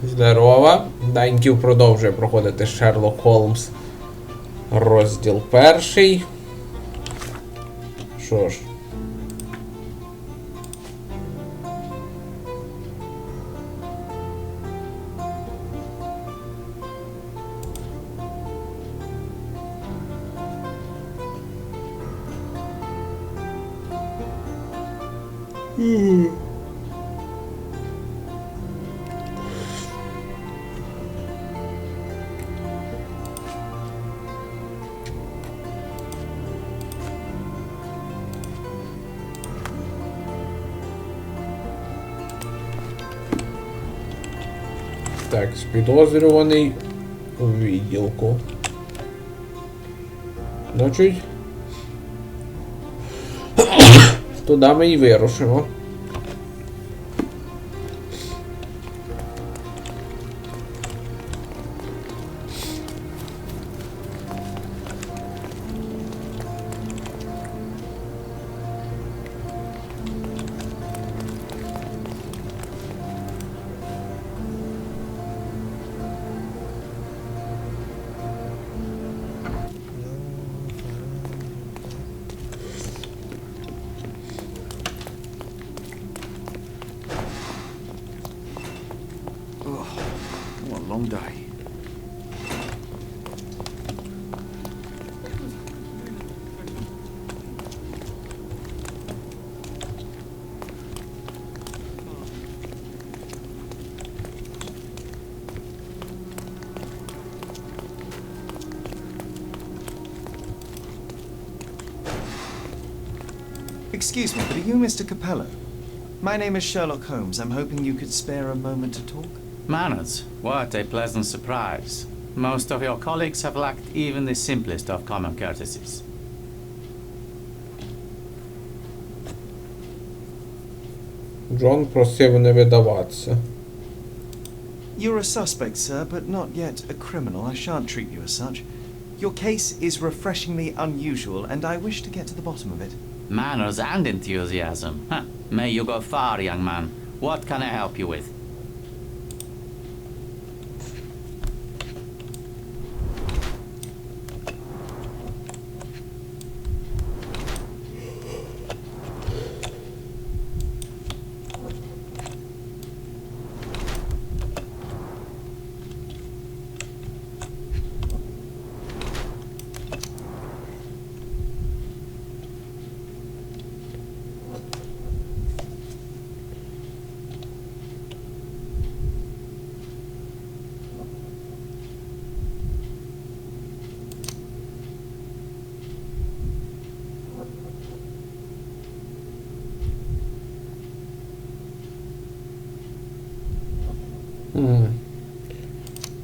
Здорова. Даньків продовжує проходити Sherlock Holmes. Розділ перший. Що ж. Так, підозрюваний у відділку. Ну чуть. Туди ми і вирушимо. Long day. Excuse me, but are you Mr. Capello? My name is Sherlock Holmes. I'm hoping you could spare a moment to talk. Manners, what a pleasant surprise. Most of your colleagues have lacked even the simplest of common courtesies. Джон просив не видаватися. You're a suspect, sir, but not yet a criminal. I shan't treat you as such. Your case is refreshingly unusual, and I wish to get to the bottom of it. Manners and enthusiasm. Huh. May you go far, young man. What can I help you with?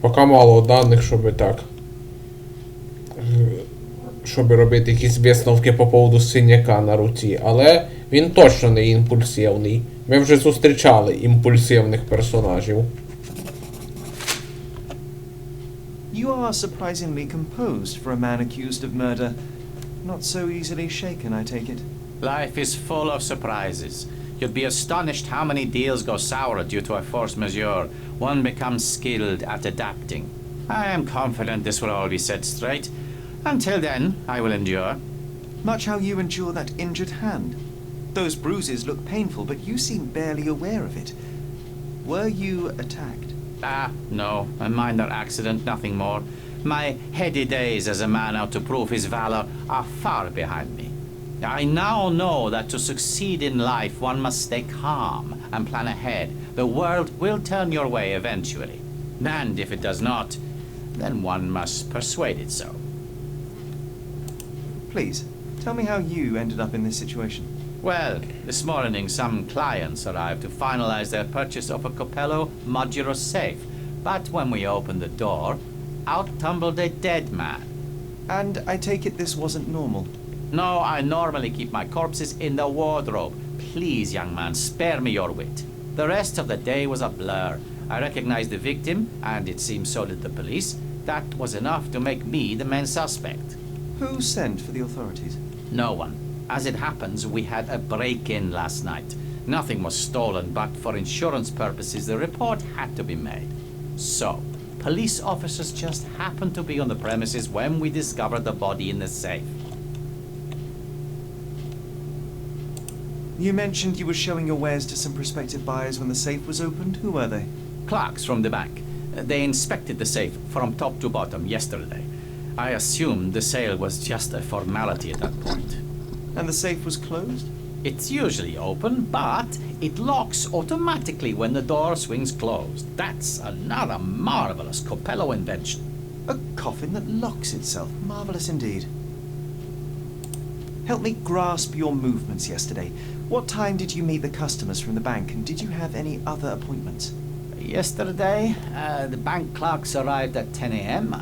Поки мало даних, щоб так. Щоб робити якісь висновки по поводу синяка на руці. Але він точно не імпульсивний. Ми вже зустрічали імпульсивних персонажів. You are surprisingly composed for a man accused of murder. Not so easily shaken, I take it. Life is full of surprises. You'd be astonished how many deals go sour due to a force majeure. One becomes skilled at adapting. I am confident this will all be set straight. Until then, I will endure. Much how you endure that injured hand. Those bruises look painful, but you seem barely aware of it. Were you attacked? No, a minor accident, nothing more. My heady days as a man out to prove his valor are far behind me. I now know that to succeed in life, one must stay calm and plan ahead. The world will turn your way eventually. And if it does not, then one must persuade it so. Please, tell me how you ended up in this situation. Well, this morning some clients arrived to finalize their purchase of a Capello modular safe. But when we opened the door, out tumbled a dead man. And I take it this wasn't normal. No, I normally keep my corpses in the wardrobe. Please, young man, spare me your wit. The rest of the day was a blur. I recognized the victim, and it seems so did the police. That was enough to make me the main suspect. Who sent for the authorities? No one. As it happens, we had a break-in last night. Nothing was stolen, but for insurance purposes, the report had to be made. So, police officers just happened to be on the premises when we discovered the body in the safe. You mentioned you were showing your wares to some prospective buyers when the safe was opened. Who were they? Clerks from the bank. They inspected the safe from top to bottom yesterday. I assumed the sale was just a formality at that point. And the safe was closed? It's usually open, but it locks automatically when the door swings closed. That's another marvelous Coppello invention. A coffin that locks itself. Marvelous indeed. Help me grasp your movements yesterday. What time did you meet the customers from the bank, and did you have any other appointments? Yesterday, the bank clerks arrived at 10 a.m.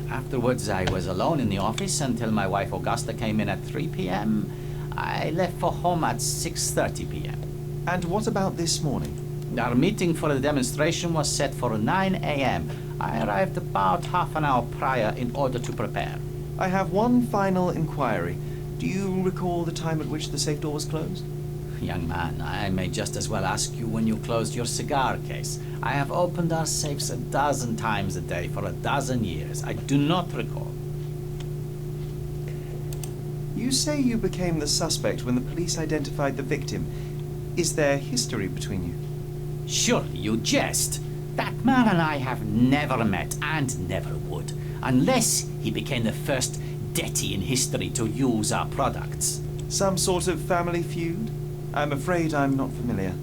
Afterwards, I was alone in the office until my wife Augusta came in at 3 p.m. I left for home at 6:30 p.m. And what about this morning? Our meeting for the demonstration was set for 9 a.m. I arrived about half an hour prior in order to prepare. I have one final inquiry. Do you recall the time at which the safe door was closed? Young man, I may just as well ask you when you closed your cigar case. I have opened our safes a dozen times a day for a dozen years. I do not recall. You say you became the suspect when the police identified the victim. Is there history between you? Surely you jest. That man and I have never met and never would, unless he became the first deity in history to use our products. Some sort of family feud? I'm afraid I'm not familiar.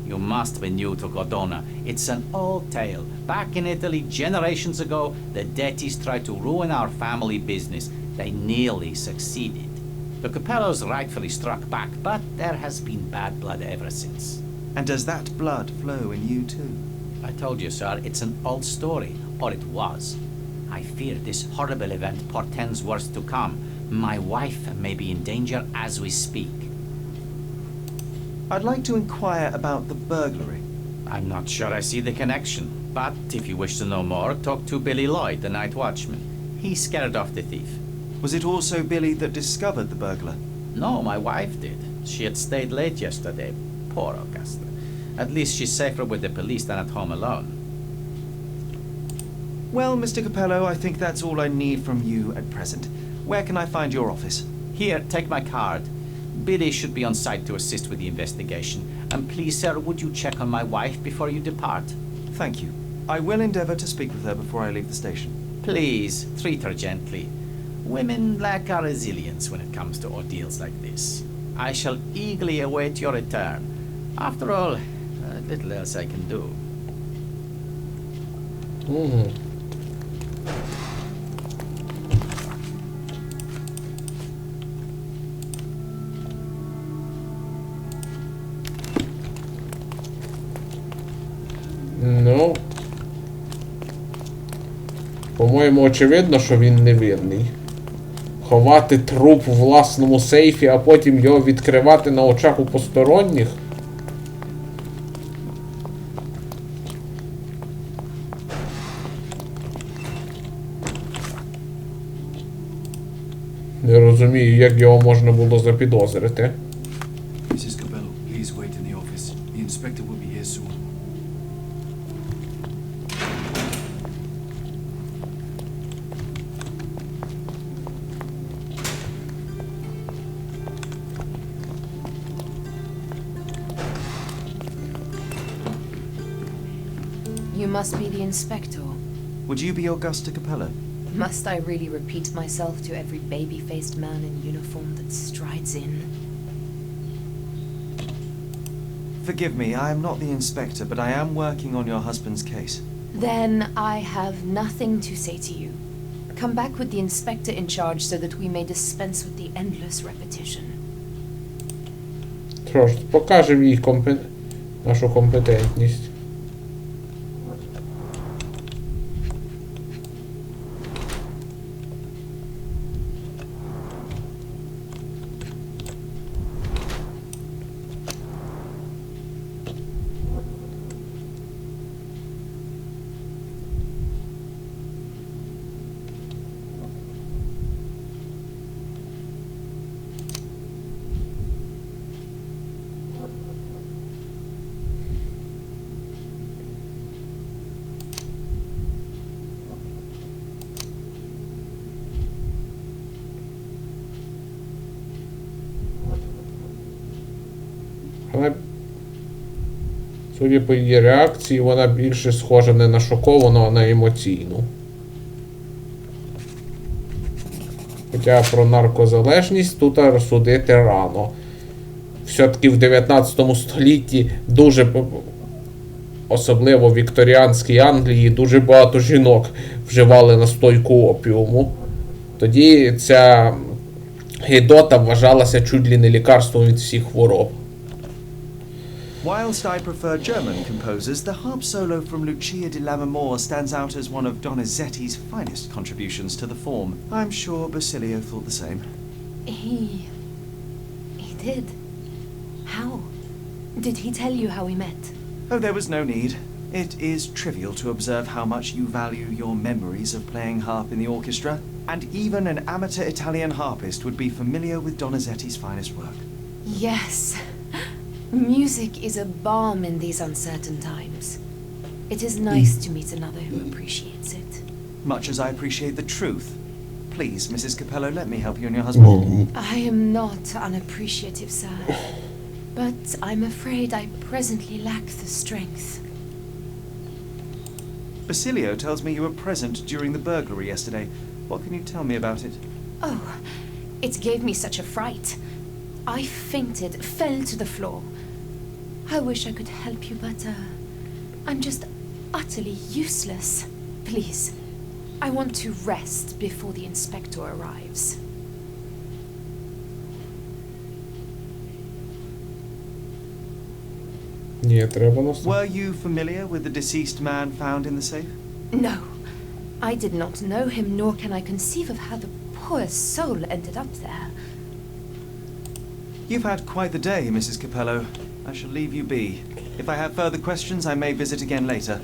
You must be new to Cordona. It's an old tale. Back in Italy, generations ago, the deities tried to ruin our family business. They nearly succeeded. The Capellos rightfully struck back, but there has been bad blood ever since. And does that blood flow in you too? I told you, sir, it's an old story, or it was. I fear this horrible event portends worse to come. My wife may be in danger as we speak. I'd like to inquire about the burglary. I'm not sure I see the connection, but if you wish to know more, talk to Billy Lloyd, the night watchman. He scared off the thief. Was it also Billy that discovered the burglar? No, my wife did. She had stayed late yesterday. Poor Augusta. At least she's safer with the police than at home alone. Well, Mr. Capello, I think that's all I need from you at present. Where can I find your office? Here, take my card. Billy should be on site to assist with the investigation. And please, sir, would you check on my wife before you depart? Thank you. I will endeavor to speak with her before I leave the station. Please, treat her gently. Women lack our resilience when it comes to ordeals like this. I shall eagerly await your return. After all, little else I can do. Ну. По-моєму, очевидно, що він невинний. Ховати труп у власному сейфі, а потім його відкривати на очах у посторонніх. Не розумію, як його можна було запідозрити. Mrs. Cabello, please wait in the office. The inspector will be here soon. You must be the inspector. Would you be Augusta Capello? Must I really repeat myself to every baby-faced man in uniform that strides in? Forgive me, I am not the inspector, but I am working on your husband's case. Then I have nothing to say to you. Come back with the inspector in charge so that we may dispense with the endless repetition. Що ж, покажемо їй нашу компетентність. Судя по її реакції, вона більше схожа не на шоковану, а на емоційну. Хоча про наркозалежність тут розсудити рано. Все-таки в 19 столітті дуже, особливо в вікторіанській Англії, дуже багато жінок вживали настойку опіуму. Тоді ця гидота вважалася чуть ли не лікарством від всіх хвороб. Whilst I prefer German composers, the harp solo from Lucia di Lammermoor stands out as one of Donizetti's finest contributions to the form. I'm sure Basilio thought the same. He did. How? Did he tell you how we met? Oh, there was no need. It is trivial to observe how much you value your memories of playing harp in the orchestra, and even an amateur Italian harpist would be familiar with Donizetti's finest work. Yes. Music is a balm in these uncertain times. It is nice to meet another who appreciates it. Much as I appreciate the truth. Please, Mrs. Capello, let me help you and your husband. I am not unappreciative, sir. But I'm afraid I presently lack the strength. Basilio tells me you were present during the burglary yesterday. What can you tell me about it? Oh, it gave me such a fright. I fainted, fell to the floor. I wish I could help you, but I'm just utterly useless. Please, I want to rest before the inspector arrives. Ні, треба нас. Were you familiar with the deceased man found in the safe? No, I did not know him, nor can I conceive of how the poor soul ended up there. You've had quite the day, Mrs. Capello. I shall leave you be. If I have further questions, I may visit again later.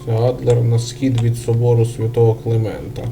Це Адлер на схід від собору Святого Климента.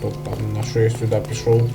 Тобто, на що я сюди пішов?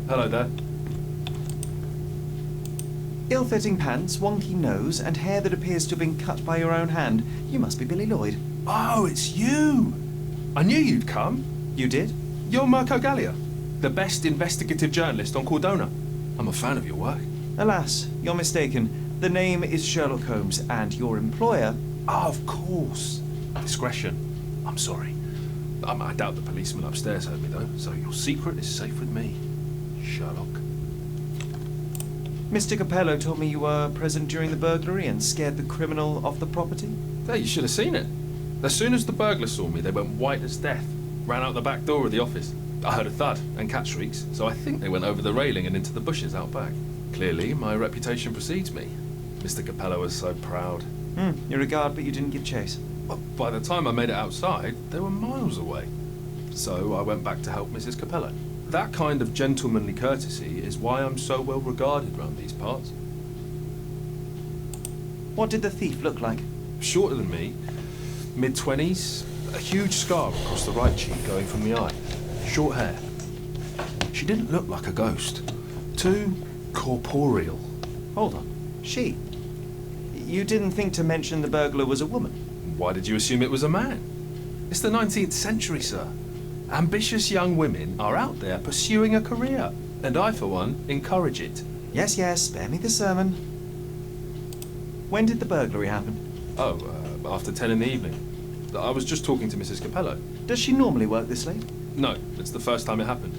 Hello there. Ill-fitting pants, wonky nose, and hair that appears to have been cut by your own hand. You must be Billy Lloyd. Oh, it's you! I knew you'd come. You did? You're Mirko Gallia, the best investigative journalist on Cordona. I'm a fan of your work. Alas, you're mistaken. The name is Sherlock Holmes, and your employer... Oh, of course. Discretion. I'm sorry. I doubt the policeman upstairs heard me, though, so your secret is safe with me. Sherlock. Mr. Capello told me you were present during the burglary and scared the criminal off the property. There, you should have seen it. As soon as the burglars saw me, they went white as death. Ran out the back door of the office. I heard a thud and cat shrieks, so I think they went over the railing and into the bushes out back. Clearly, my reputation precedes me. Mr. Capello was so proud. You regard, but you didn't give chase. But by the time I made it outside, they were miles away. So I went back to help Mrs. Capello. That kind of gentlemanly courtesy is why I'm so well regarded round these parts. What did the thief look like? Shorter than me, mid-20s, a huge scar across the right cheek going from the eye. Short hair. She didn't look like a ghost. Too corporeal. Hold on. She? You didn't think to mention the burglar was a woman? Why did you assume it was a man? It's the 19th century, sir. Ambitious young women are out there pursuing a career, and I, for one, encourage it. Yes, spare me the sermon. When did the burglary happen? After 10 in the evening. I was just talking to Mrs. Capello. Does she normally work this late? No, it's the first time it happened.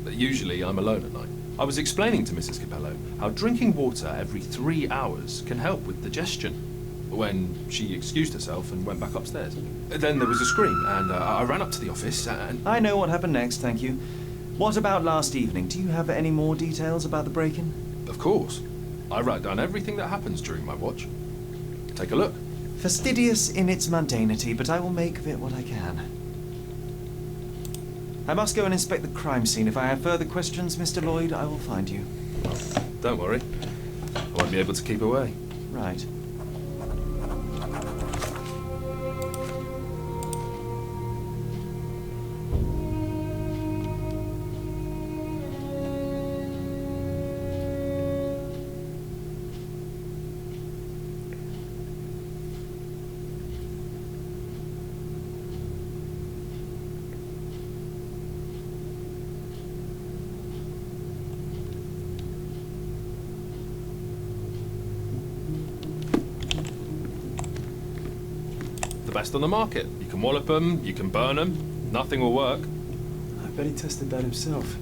Usually I'm alone at night. I was explaining to Mrs. Capello how drinking water every 3 hours can help with digestion, when she excused herself and went back upstairs. Then there was a scream, and I ran up to the office and... I know what happened next, thank you. What about last evening? Do you have any more details about the break-in? Of course. I write down everything that happens during my watch. Take a look. Fastidious in its mundanity, but I will make of it what I can. I must go and inspect the crime scene. If I have further questions, Mr. Lloyd, I will find you. Don't worry. I won't be able to keep away. Right. Best on the market. You can wallop them, you can burn them, nothing will work. I bet he tested that himself.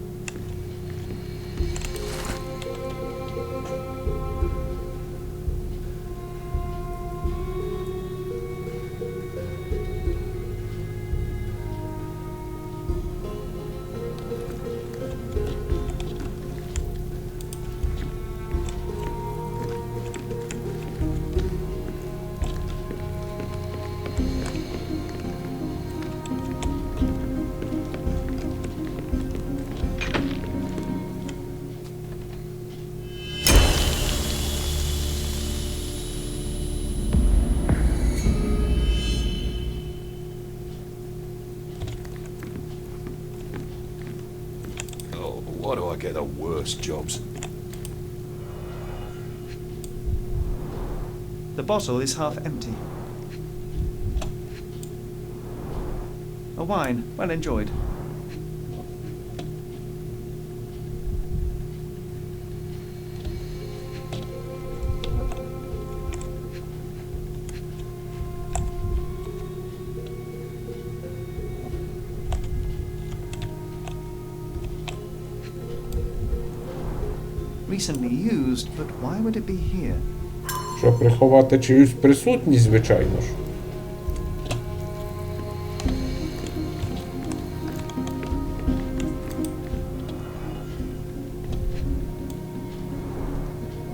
Why do I get the worst jobs? The bottle is half empty. A wine, well enjoyed. Recently used, but why would it be here? Щоб приховати чиюсь присутність, звичайно ж.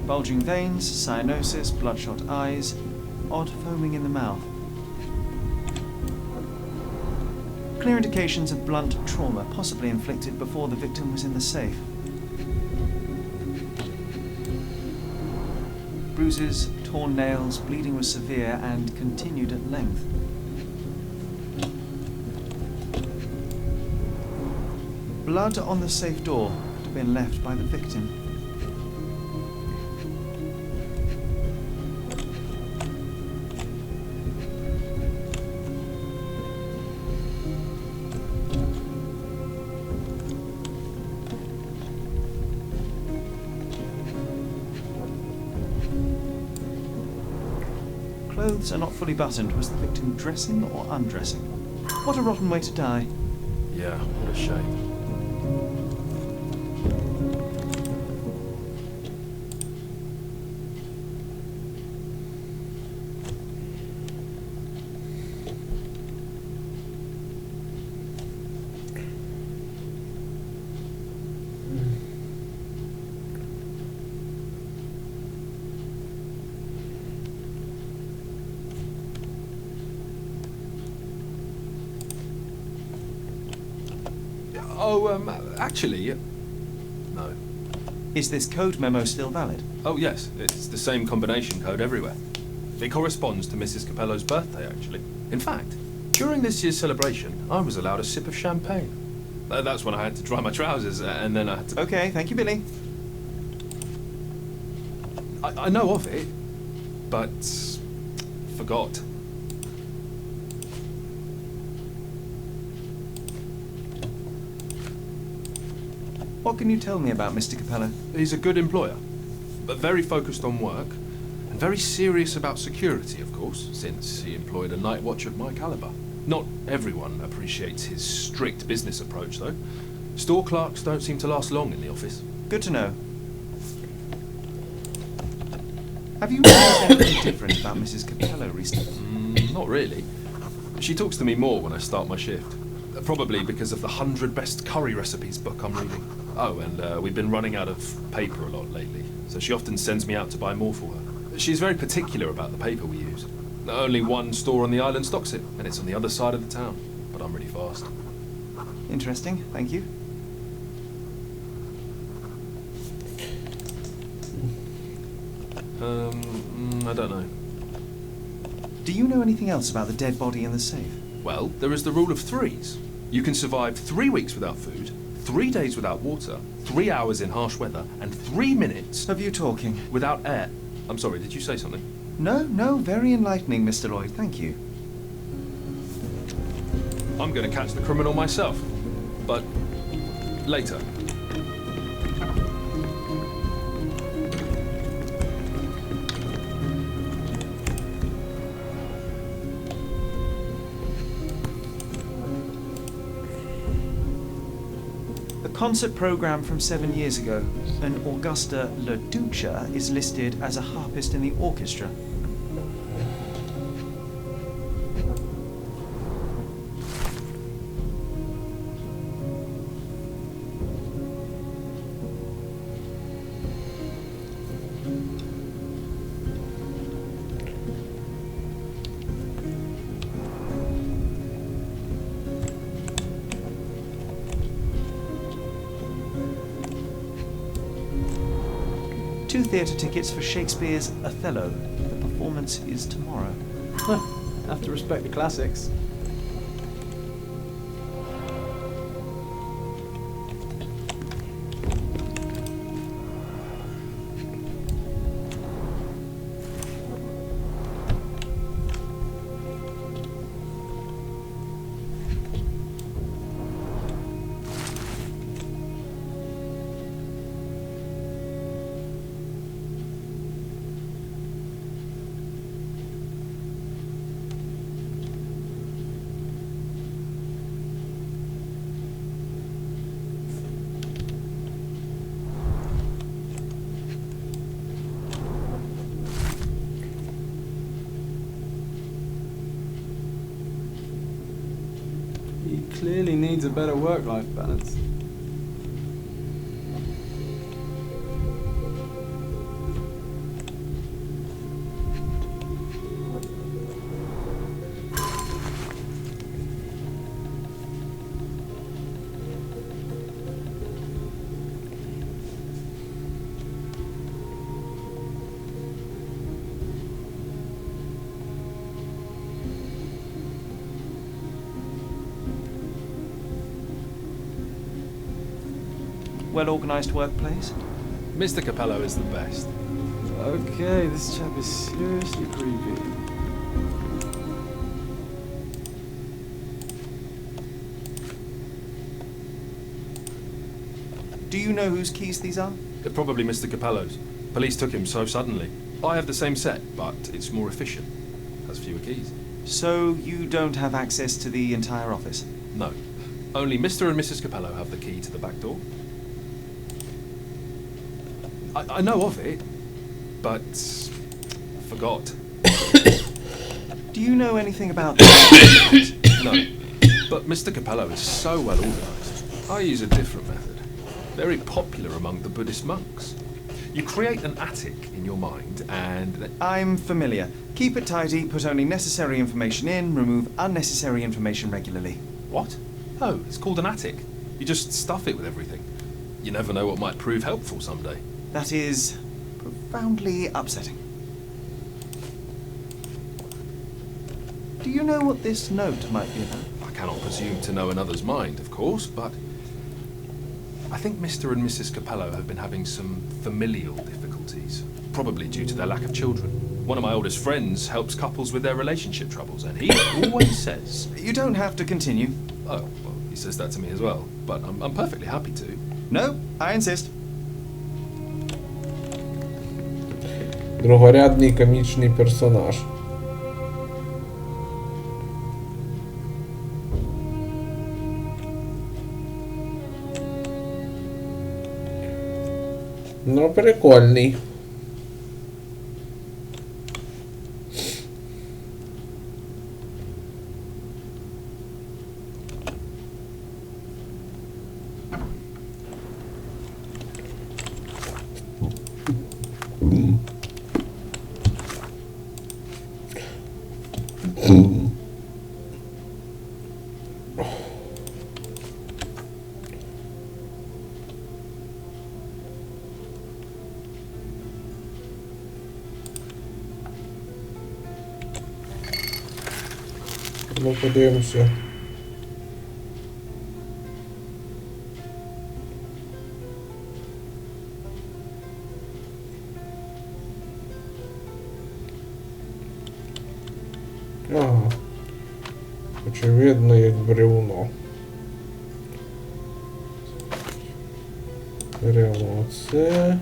Bulging veins, cyanosis, bloodshot eyes, odd foaming in the mouth. Clear indications of blunt trauma, possibly inflicted before the victim was in the safe. Bruises, torn nails, bleeding was severe and continued at length. Blood on the safe door could have been left by the victim. Clothes are not fully buttoned. Was the victim dressing or undressing? What a rotten way to die. Yeah, what a shame. Actually, no. Is this code memo still valid? Oh, yes, it's the same combination code everywhere. It corresponds to Mrs. Capello's birthday, actually. In fact, during this year's celebration, I was allowed a sip of champagne. That's when I had to dry my trousers, and then I had to... Okay, thank you, Billy. I know of it, but forgot. What can you tell me about Mr. Capello? He's a good employer, but very focused on work, and very serious about security, of course, since he employed a night watch of my caliber. Not everyone appreciates his strict business approach, though. Store clerks don't seem to last long in the office. Good to know. Have you noticed anything different about Mrs. Capello recently? Not really. She talks to me more when I start my shift. Probably because of the 100 Best Curry Recipes book I'm reading. Oh, and we've been running out of paper a lot lately, so she often sends me out to buy more for her. She's very particular about the paper we use. Only one store on the island stocks it, and it's on the other side of the town. But I'm really fast. Interesting, thank you. I don't know. Do you know anything else about the dead body in the safe? Well, there is the rule of threes. You can survive 3 weeks without food, 3 days without water, 3 hours in harsh weather, and 3 minutes Of you talking? without air. I'm sorry, did you say something? No, very enlightening, Mr. Lloyd, thank you. I'm going to catch the criminal myself. But later. A concert program from 7 years ago. An Augusta La Duca is listed as a harpist in the orchestra. Two theatre tickets for Shakespeare's Othello. The performance is tomorrow. Have to respect the classics. He clearly needs a better work-life balance. Well-organised workplace? Mr. Capello is the best. Okay, this chap is seriously creepy. Do you know whose keys these are? Probably Mr. Capello's. Police took him so suddenly. I have the same set, but it's more efficient. Has fewer keys. So you don't have access to the entire office? No. Only Mr. and Mrs. Capello have the key to the back door. I know of it, but forgot. Do you know anything about this? No. But Mr. Capello is so well organised. I use a different method. Very popular among the Buddhist monks. You create an attic in your mind and... I'm familiar. Keep it tidy, put only necessary information in, remove unnecessary information regularly. What? Oh, it's called an attic. You just stuff it with everything. You never know what might prove helpful someday. That is profoundly upsetting. Do you know what this note might be about? I cannot presume to know another's mind, of course, but I think Mr. and Mrs. Capello have been having some familial difficulties, probably due to their lack of children. One of my oldest friends helps couples with their relationship troubles, and he always says... You don't have to continue. Oh, well, he says that to me as well, but I'm perfectly happy to. No, I insist. Другорядний комічний персонаж. Ну, прикольний. Ну, подивимося. Ага. Очевидно, як бревно. Беремо це.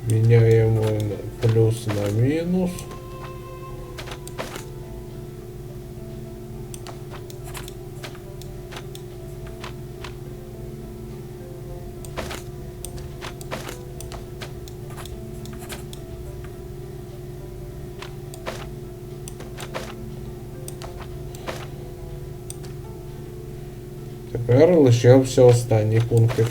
Міняємо плюс на мінус. Тепер лишився останній пунктик.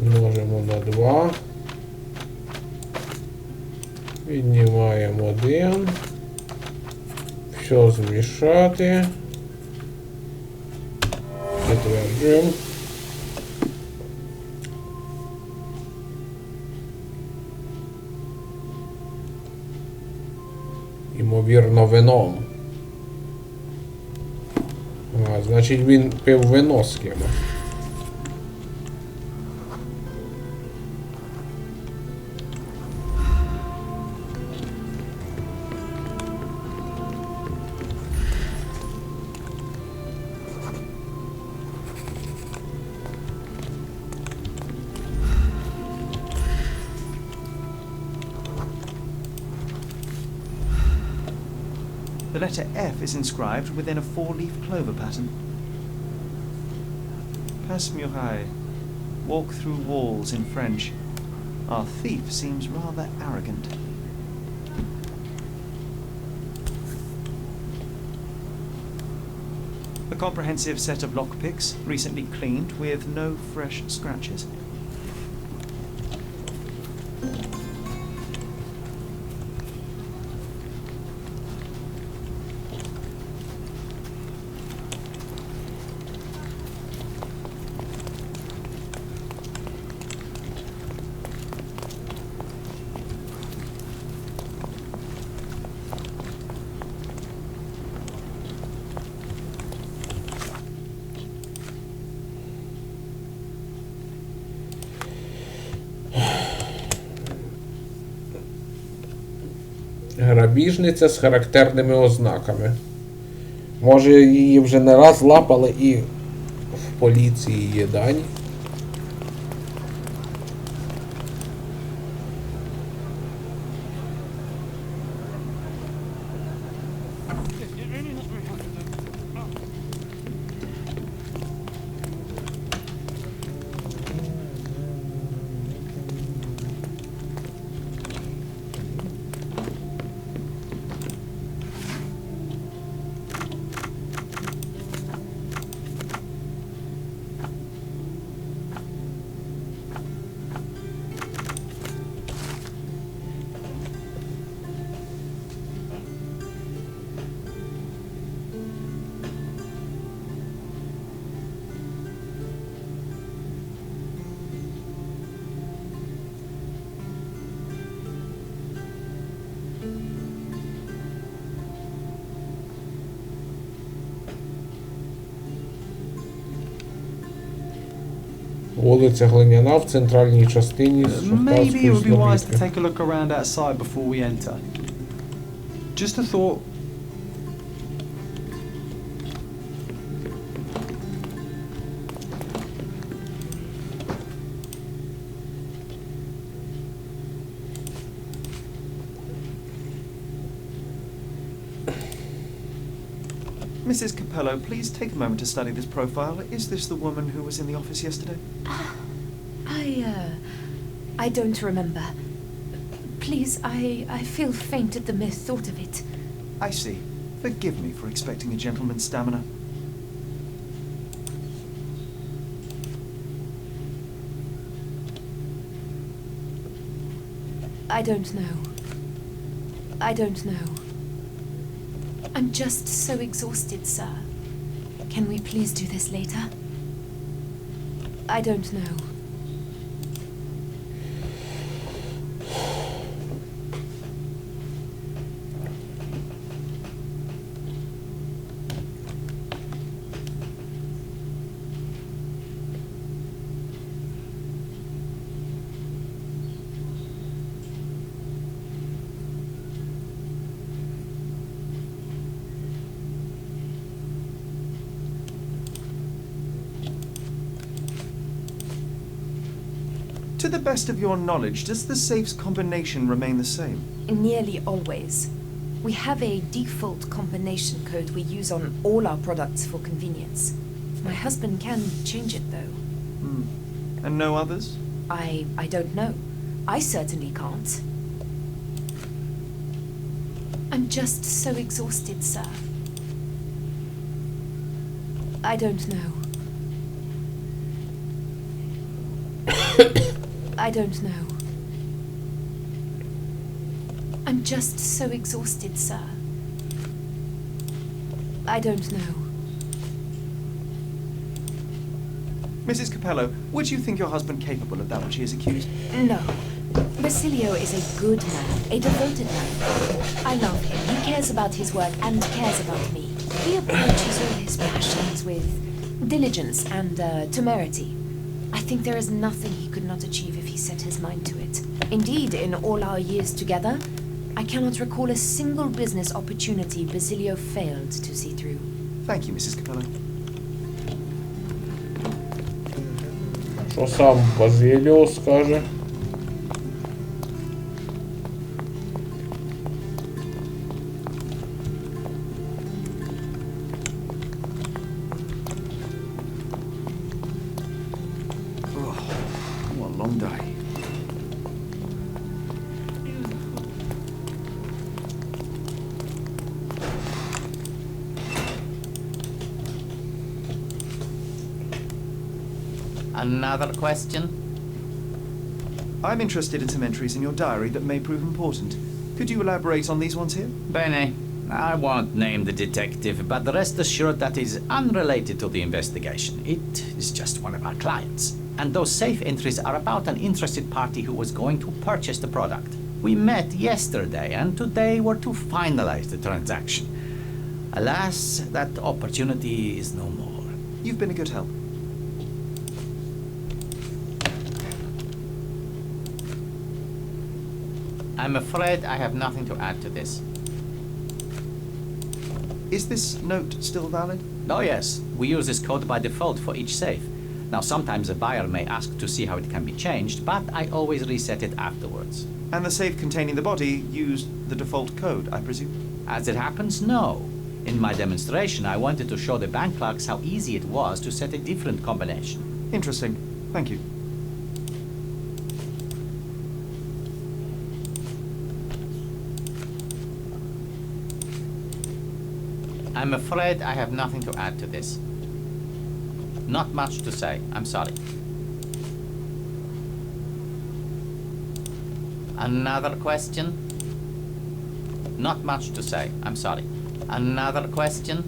Множимо на 2. Віднімаємо 1. Все змішати. Підтверджуємо. Ймовірно, вином. А, значить він пив вино з кимось. The letter F is inscribed within a four-leaf clover pattern. Passe-muraille. Walk through walls in French. Our thief seems rather arrogant. A comprehensive set of lockpicks, recently cleaned with no fresh scratches. Грабіжниця з характерними ознаками. Може, її вже не раз лапали і в поліції є дані. Вулиця Глиняна в центральній частині Maybe Шахтарської it would be wise to Слобідки. take a look around outside before we enter. Just a thought. Mrs. Capello, please take a moment to study this profile. Is this the woman who was in the office yesterday? I don't remember. Please, I feel faint at the mere thought of it. I see. Forgive me for expecting a gentleman's stamina. I don't know. I don't know. I'm just so exhausted, sir. Can we please do this later? I don't know. To the best of your knowledge, does the safe's combination remain the same? Nearly always. We have a default combination code we use on all our products for convenience. My husband can change it, though. And no others? I don't know. I certainly can't. I'm just so exhausted, sir. I don't know. I don't know. I'm just so exhausted, sir. I don't know. Mrs. Capello, would you think your husband capable of that which he is accused? No. Basilio is a good man, a devoted man. I love him. He cares about his work and cares about me. He approaches all his passions with diligence and temerity. I think there is nothing he could not achieve if he set his mind to it. Indeed, in all our years together, I cannot recall a single business opportunity Basilio failed to see through. Thank you, Mrs. Capello. Що сам Базиліо скаже? What a long day. Another question? I'm interested in some entries in your diary that may prove important. Could you elaborate on these ones here? Bene. I won't name the detective, but rest assured that is unrelated to the investigation. It is just one of our clients. And those safe entries are about an interested party who was going to purchase the product. We met yesterday, and today were to finalize the transaction. Alas, that opportunity is no more. You've been a good help. I'm afraid I have nothing to add to this. Is this note still valid? Oh yes, we use this code by default for each safe. Now sometimes a buyer may ask to see how it can be changed, but I always reset it afterwards. And the safe containing the body used the default code, I presume? As it happens, no. In my demonstration, I wanted to show the bank clerks how easy it was to set a different combination. Interesting. Thank you. I'm afraid I have nothing to add to this. Not much to say. I'm sorry. Another question? Not much to say. I'm sorry. Another question?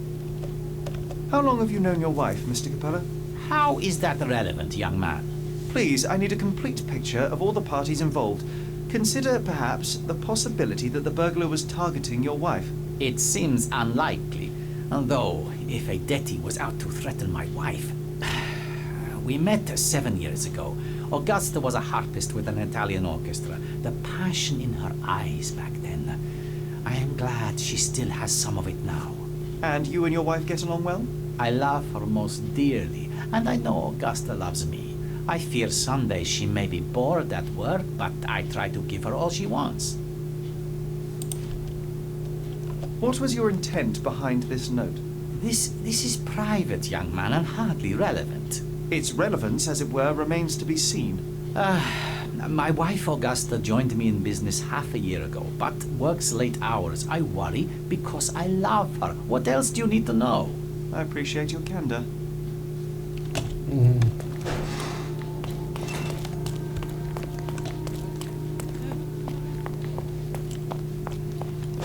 How long have you known your wife, Mr. Capello? How is that relevant, young man? Please, I need a complete picture of all the parties involved. Consider, perhaps, the possibility that the burglar was targeting your wife. It seems unlikely, although if a Detti was out to threaten my wife, We met 7 years ago. Augusta was a harpist with an Italian orchestra. The passion in her eyes back then. I am glad she still has some of it now. And you and your wife get along well? I love her most dearly, and I know Augusta loves me. I fear someday she may be bored at work, but I try to give her all she wants. What was your intent behind this note? This is private, young man, and hardly relevant. Its relevance, as it were, remains to be seen. My wife Augusta joined me in business half a year ago, but works late hours. I worry because I love her. What else do you need to know? I appreciate your candor.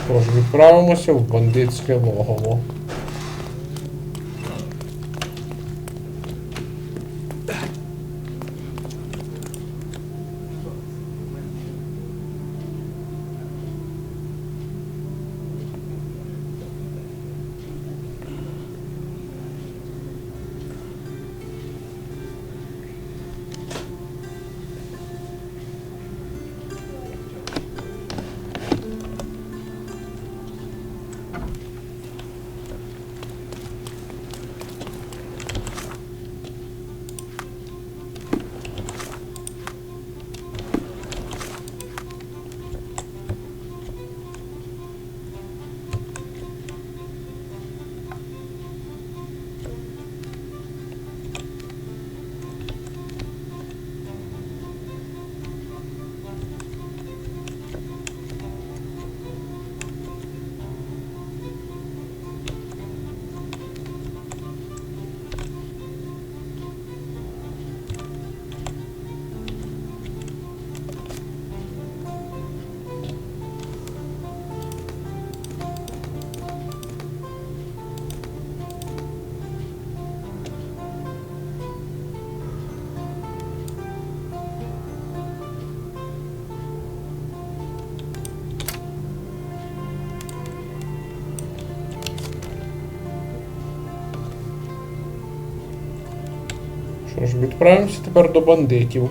Тож, відправимося в бандитське логово. Що ж, відправимося тепер до бандитів.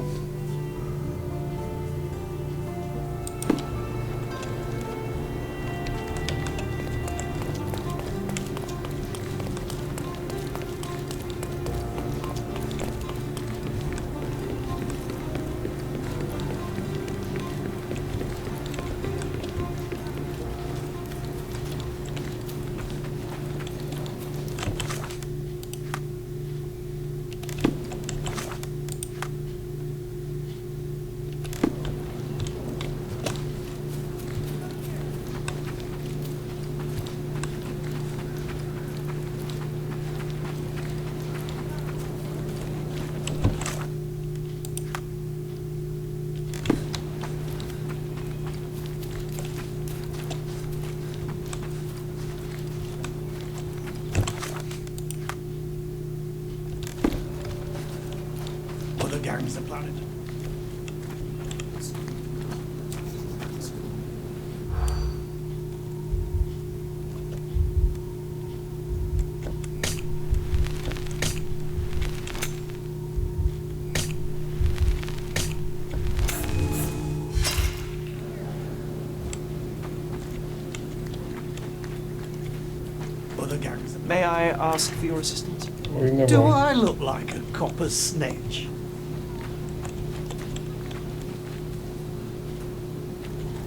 Other gangs are planning. Other gangs. May I ask for your assistance? Ой, не Do важко. I look like a copper's snitch?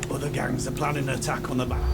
Other gangs are planning an attack on the back.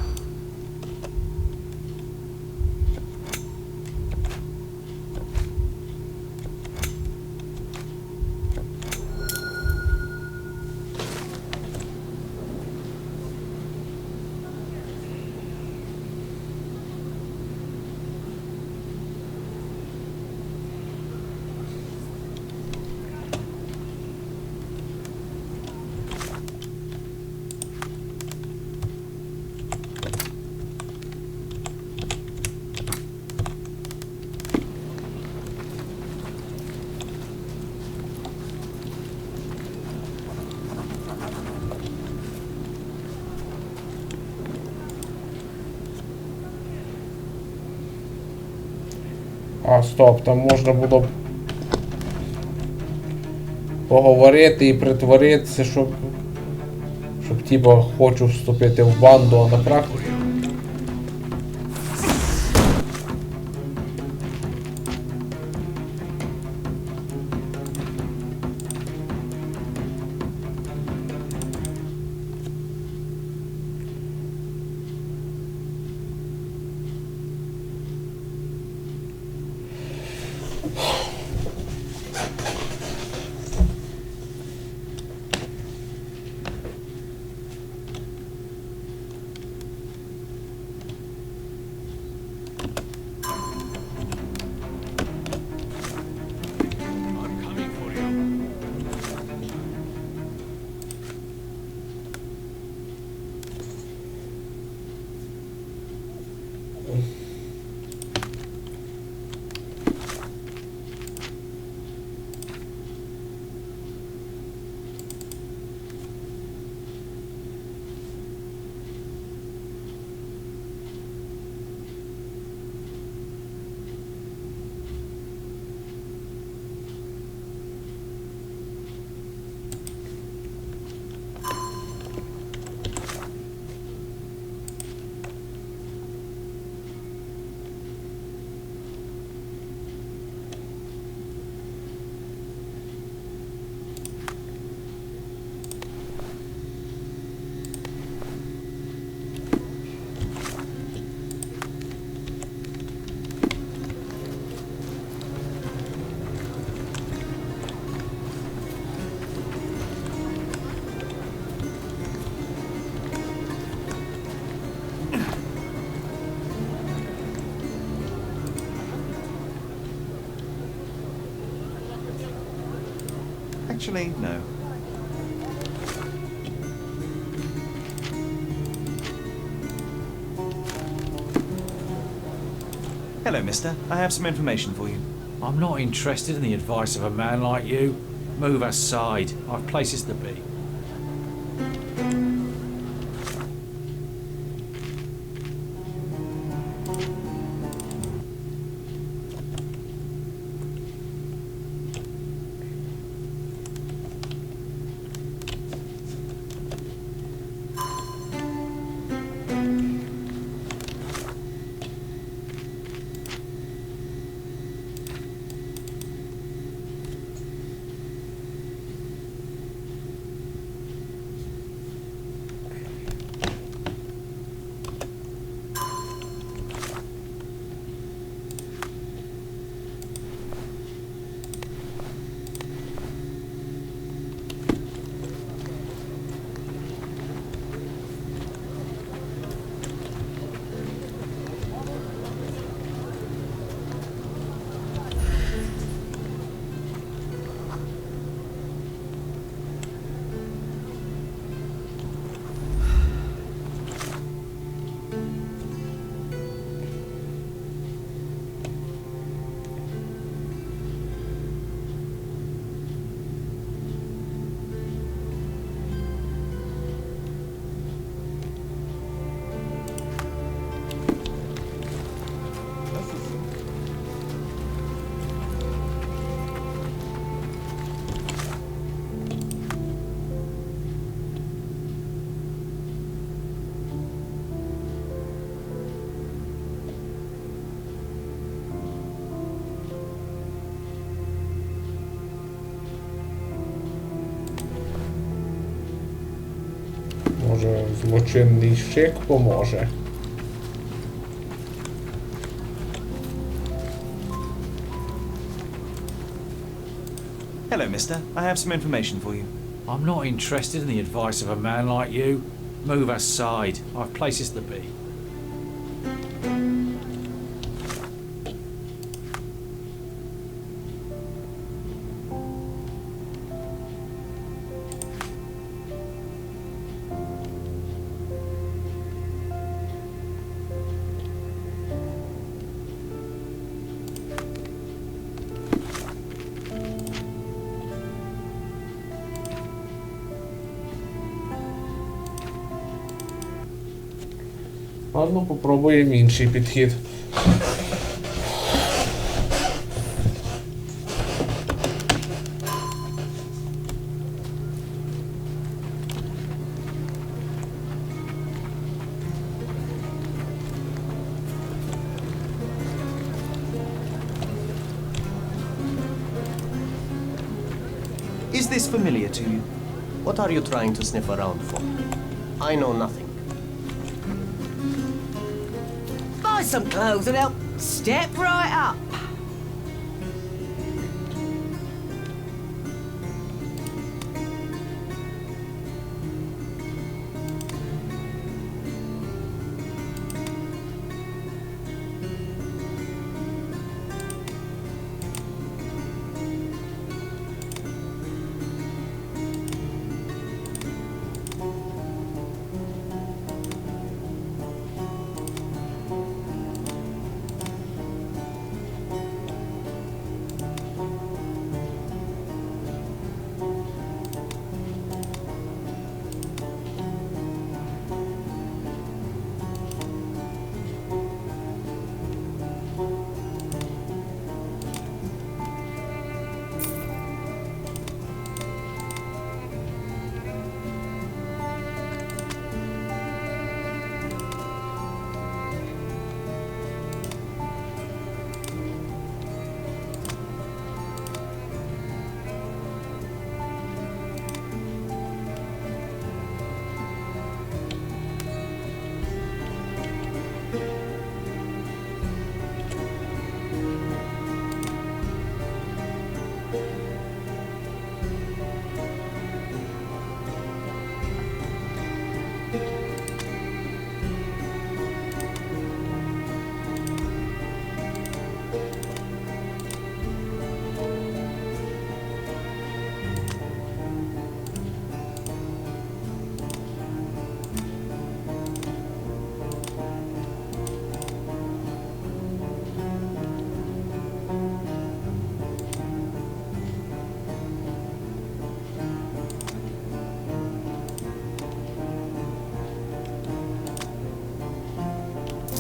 А, стоп, там можна було б поговорити і притворитися, щоб типа хочу вступити в банду, а на практиці. Actually, no. Hello, mister. I have some information for you. I'm not interested in the advice of a man like you. Move aside. I've places to be. Може, злочинний шик поможе. Hello, mister. I have some information for you. I'm not interested in the advice of a man like you. Move aside. I've places to be. Ладно, попробуємо інший підхід. this familiar to you? What are you trying to sniff around for? I know nothing. Buy some clothes and help. Step right up.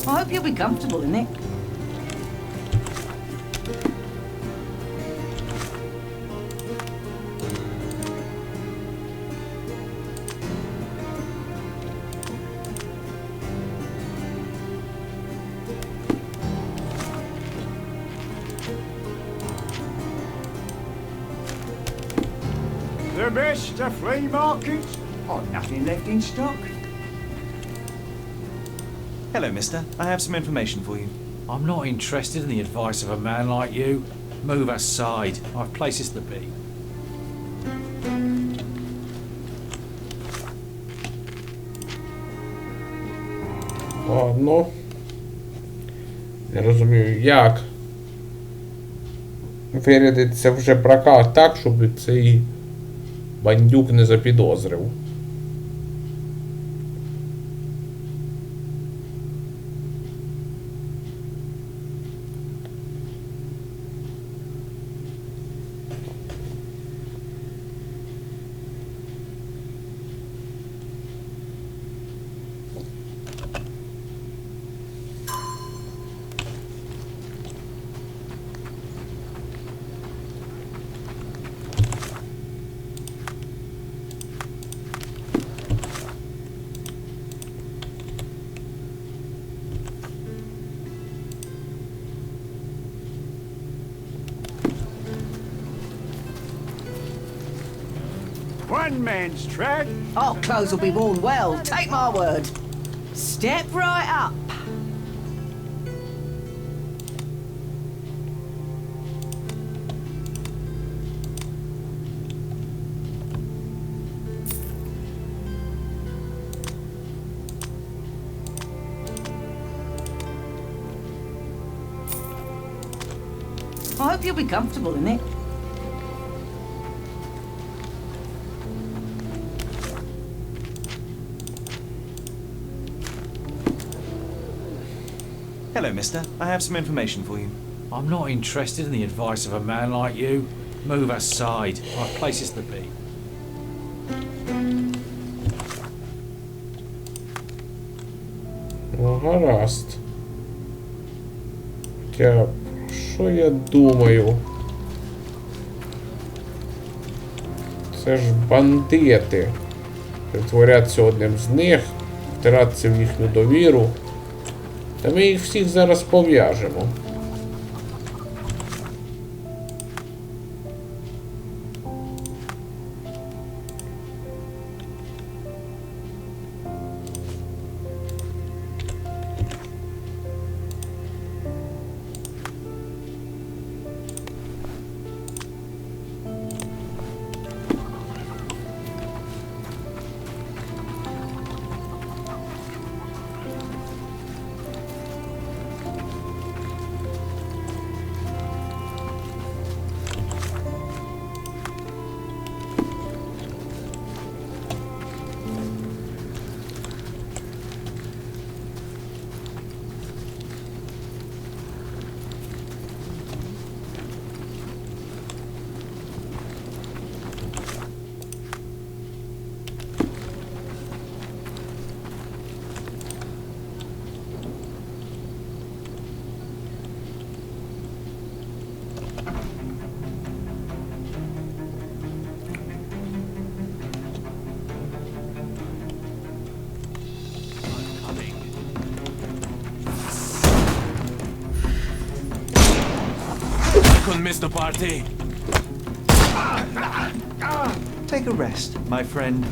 I hope you'll be comfortable in it. The best of flea markets? Oh, nothing left in stock. Hello, mister. I have some information for you. I'm not interested in the advice of a man like you. Move aside. I've places to be. Ладно. Не розумію, як вирядиться в жебраках так, щоб цей бандюк не запідозрив. One man's track. Our clothes will be worn well, take my word. Step right up. I hope you'll be comfortable in it. Hello, mister. I have some information for you. I'm not interested in the advice of a man like you. Move aside. I've places to be. Ну, гаразд. Хоча, що я думаю? Це ж бандити. Притворяться одним з них, втиратися в їхню довіру. Та ми їх всіх зараз пов'яжемо. couldn't miss the party. Take a rest, my friend.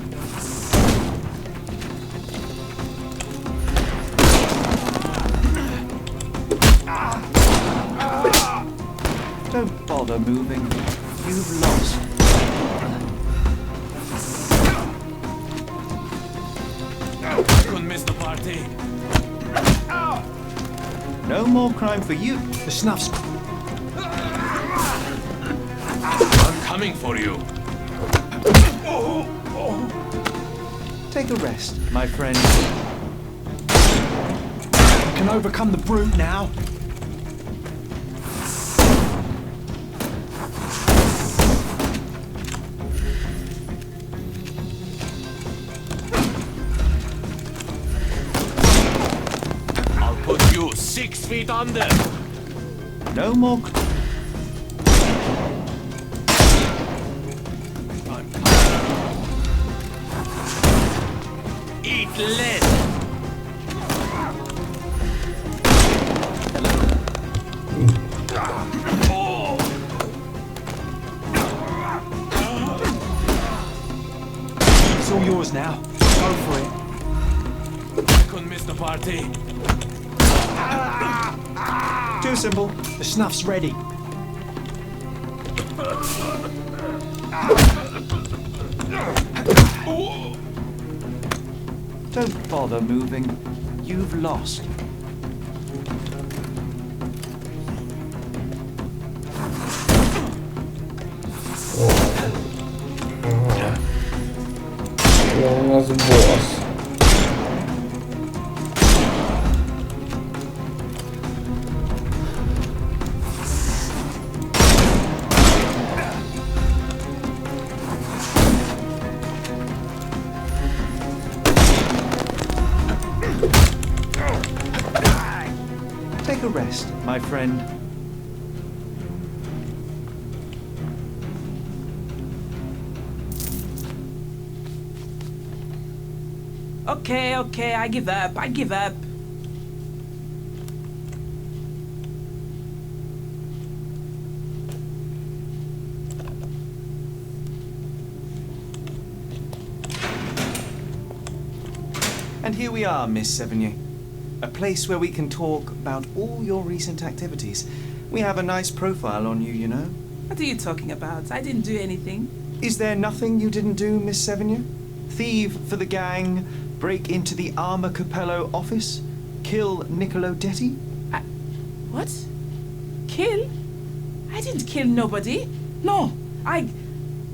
Don't bother moving. You've lost. Couldn't miss the party. No more crime for you. The snuff's... I'm coming for you. Take a rest, my friend. You can overcome the brute now. I'll put you 6 feet under. No more... Eat lead. It's all yours now. Go for it. I couldn't miss the party. Too simple. The snuff's ready. Don't bother moving. You've lost. Це у нас босс. Take a rest, my friend. Okay, I give up. And here we are, Miss Sevigny. A place where we can talk about all your recent activities. We have a nice profile on you, you know. What are you talking about? I didn't do anything. Is there nothing you didn't do, Miss Sevigny? Thieve for the gang, break into the Armor Capello office, kill Niccolo Detti? What? Kill? I didn't kill nobody. No,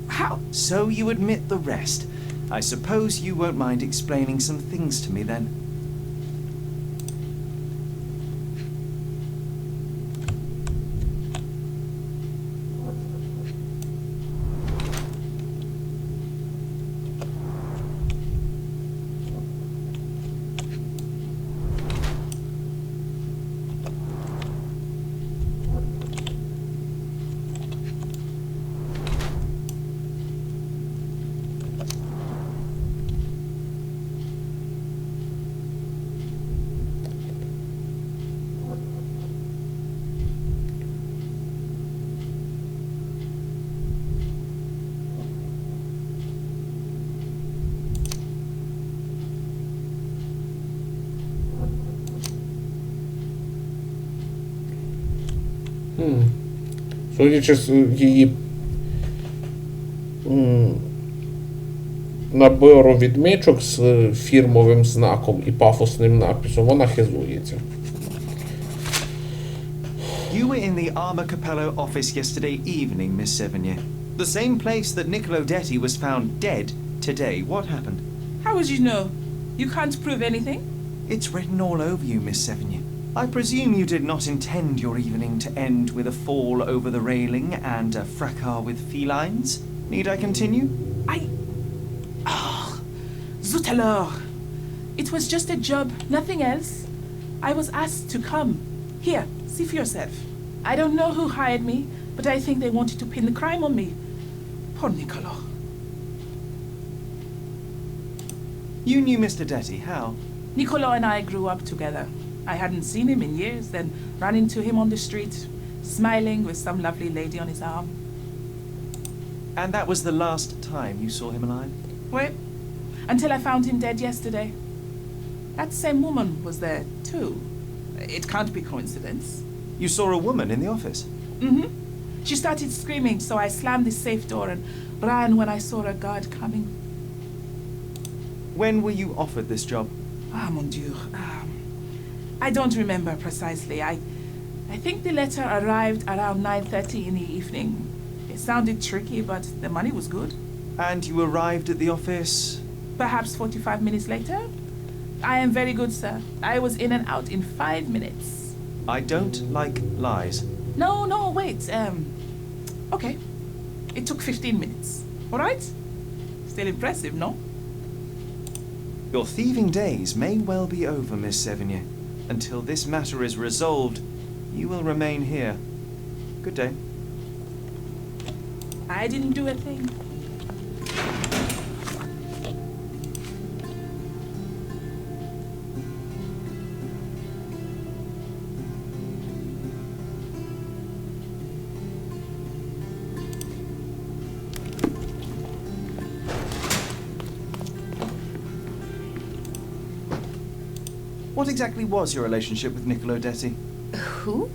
how? So you admit the rest. I suppose you won't mind explaining some things to me then. Судячи з її набору відмичок з фірмовим знаком і пафосним написом, вона хизується. You were in the Armor Capello office yesterday evening, Miss Sevigny. The same place that Niccolo Detti was found dead today. What happened? How would you know? You can't prove anything? It's written all over you, Miss Sevigny. I presume you did not intend your evening to end with a fall over the railing and a fracas with felines. Need I continue? Zut alors! It was just a job, nothing else. I was asked to come. Here, see for yourself. I don't know who hired me, but I think they wanted to pin the crime on me. Poor Niccolo. You knew Mr. Detti, how? Niccolo and I grew up together. I hadn't seen him in years, then ran into him on the street. smiling with some lovely lady on his arm. And that was the last time you saw him alive? Wait, until I found him dead yesterday. That same woman was there too. It can't be coincidence. You saw a woman in the office? Mm-hmm. She started screaming, so I slammed the safe door and ran when I saw a guard coming. When were you offered this job? Ah, mon Dieu. I don't remember precisely. I think the letter arrived around 9:30 in the evening. It sounded tricky, but the money was good. And you arrived at the office? Perhaps 45 minutes later. I am very good, sir. I was in and out in 5 minutes. I don't like lies. No, wait. Okay. It took 15 minutes. All right? Still impressive, no? Your thieving days may well be over, Miss Sevigny. Until this matter is resolved, you will remain here. Good day. I didn't do a thing. What exactly was your relationship with Niccolo Detti? Who?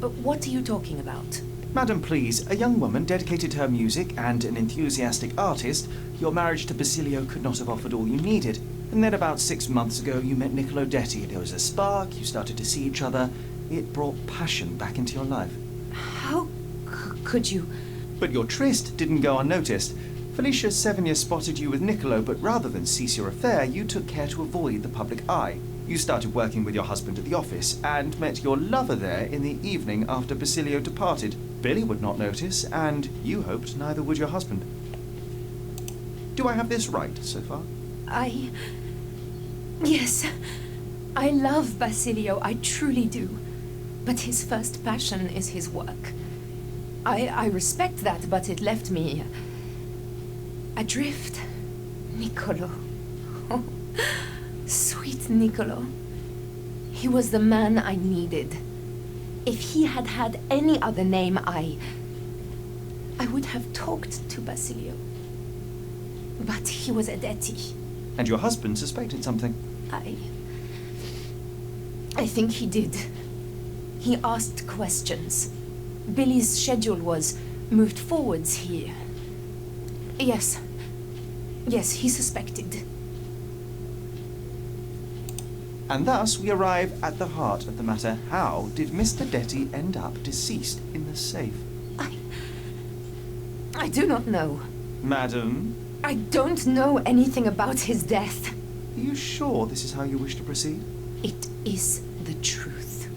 What are you talking about? Madam, please, a young woman dedicated to her music and an enthusiastic artist, your marriage to Basilio could not have offered all you needed. And then about 6 months ago, you met Niccolo Detti. There was a spark, you started to see each other. It brought passion back into your life. How could you? But your tryst didn't go unnoticed. Felicia Sevigny spotted you with Niccolo, but rather than cease your affair, you took care to avoid the public eye. You started working with your husband at the office and met your lover there in the evening after Basilio departed. Billy would not notice, and you hoped neither would your husband. Do I have this right so far? Yes. I love Basilio, I truly do. But his first passion is his work. I respect that, but it left me adrift. Niccolo. Oh, sweet Niccolo. He was the man I needed. If he had had any other name, I would have talked to Basilio. But he was a Detti. And your husband suspected something? I think he did. He asked questions. Billy's schedule was moved forwards here. Yes, he suspected. And thus we arrive at the heart of the matter. How did Mr. Detti end up deceased in the safe? I do not know. Madam? I don't know anything about his death. Are you sure this is how you wish to proceed? It is the truth.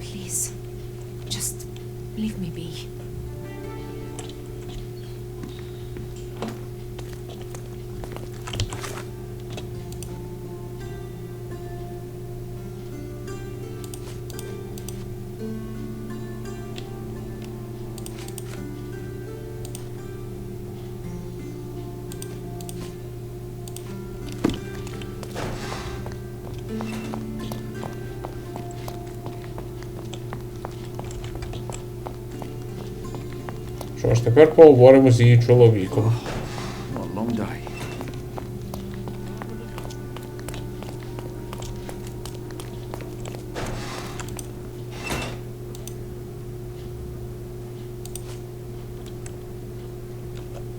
Please, just leave me be. Що ж, тепер поговоримо з її чоловіком. What a long day.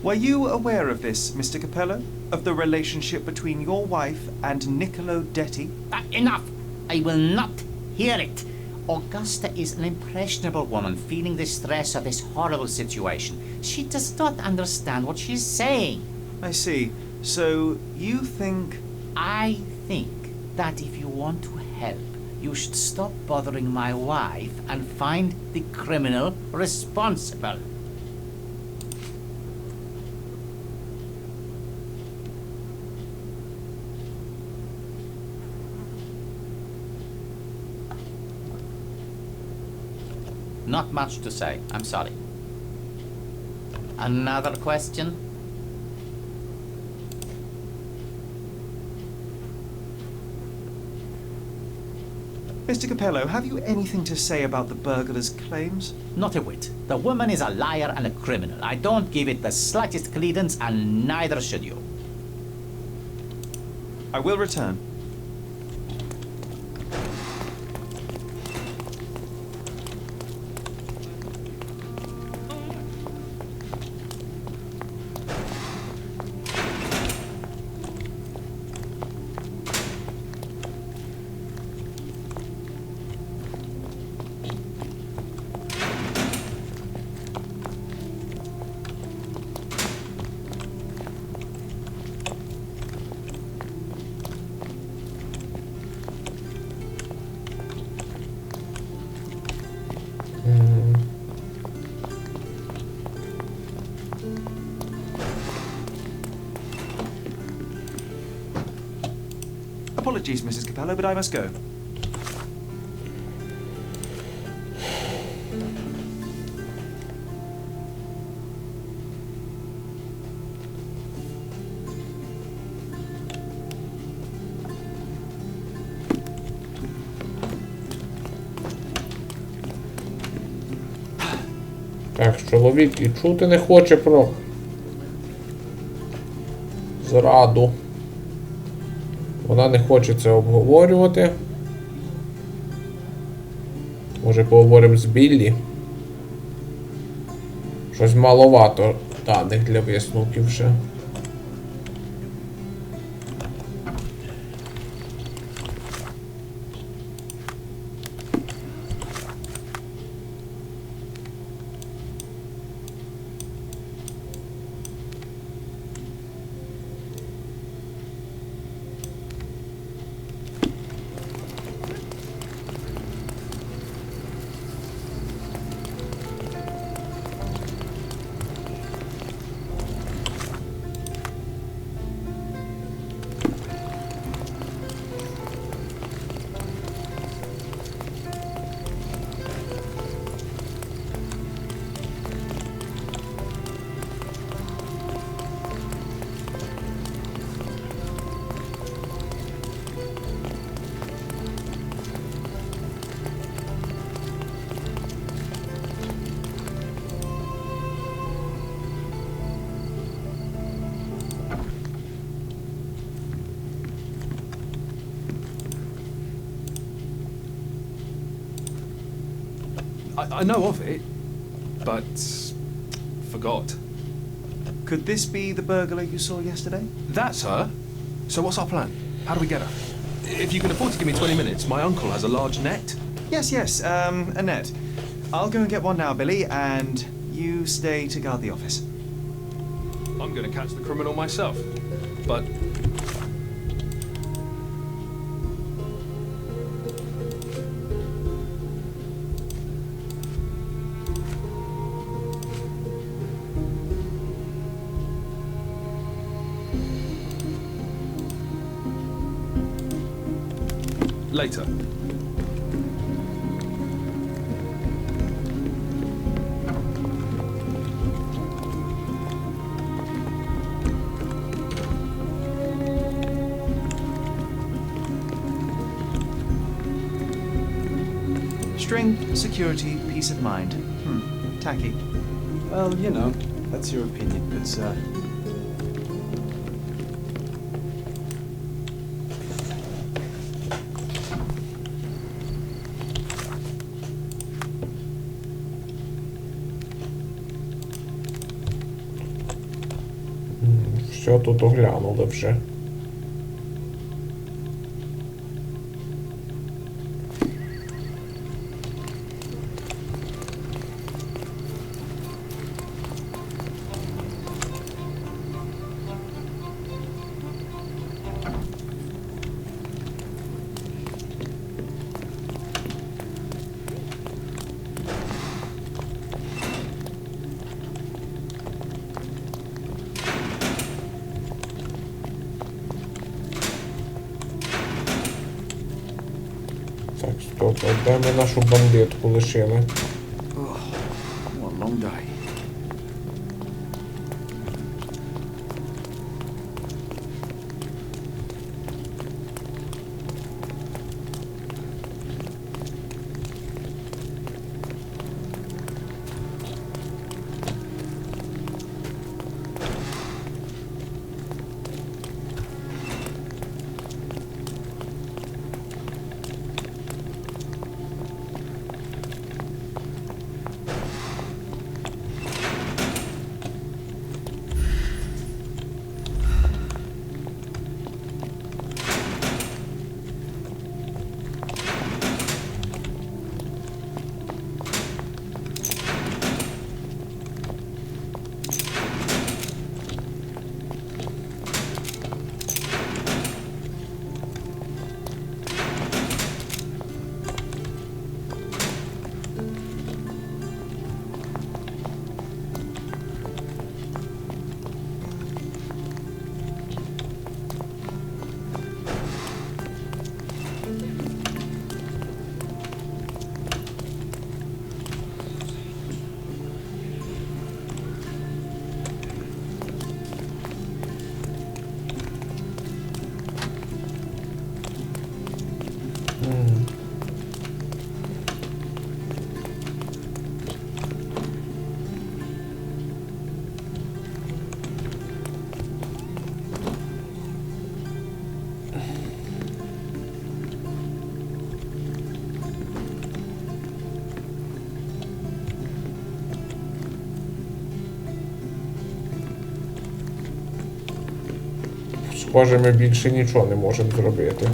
Were you aware of this, Mr. Capello? Of the relationship between your wife and Niccolo Detti? Enough! I will not hear it. Augusta is an impressionable woman feeling the stress of this horrible situation. She does not understand what she's saying. I see. So, you think... I think that if you want to help, you should stop bothering my wife and find the criminal responsible. Not much to say, I'm sorry. Another question? Mr. Capello, have you anything to say about the burglar's claims? Not a whit. The woman is a liar and a criminal. I don't give it the slightest credence, and neither should you. I will return. Apologies, Mrs. Capello, but I must go. Так, чоловік і чути не хоче про зраду. Вона не хоче це обговорювати. Може поговоримо з Біллі? Щось маловато даних для висновків вже. I know of it, but forgot. Could this be the burglar you saw yesterday? That's her. So what's our plan? How do we get her? If you can afford to give me 20 minutes, my uncle has a large net. Yes, a net. I'll go and get one now, Billy, and you stay to guard the office. I'm going to catch the criminal myself, but... Later. String, security, peace of mind. Tacky. Well, you know, that's your opinion, but, Все тут оглянули вже. Так, стоп, а де ми нашу бандитку лишили? What a long day. Схоже, ми більше нічого не можемо зробити.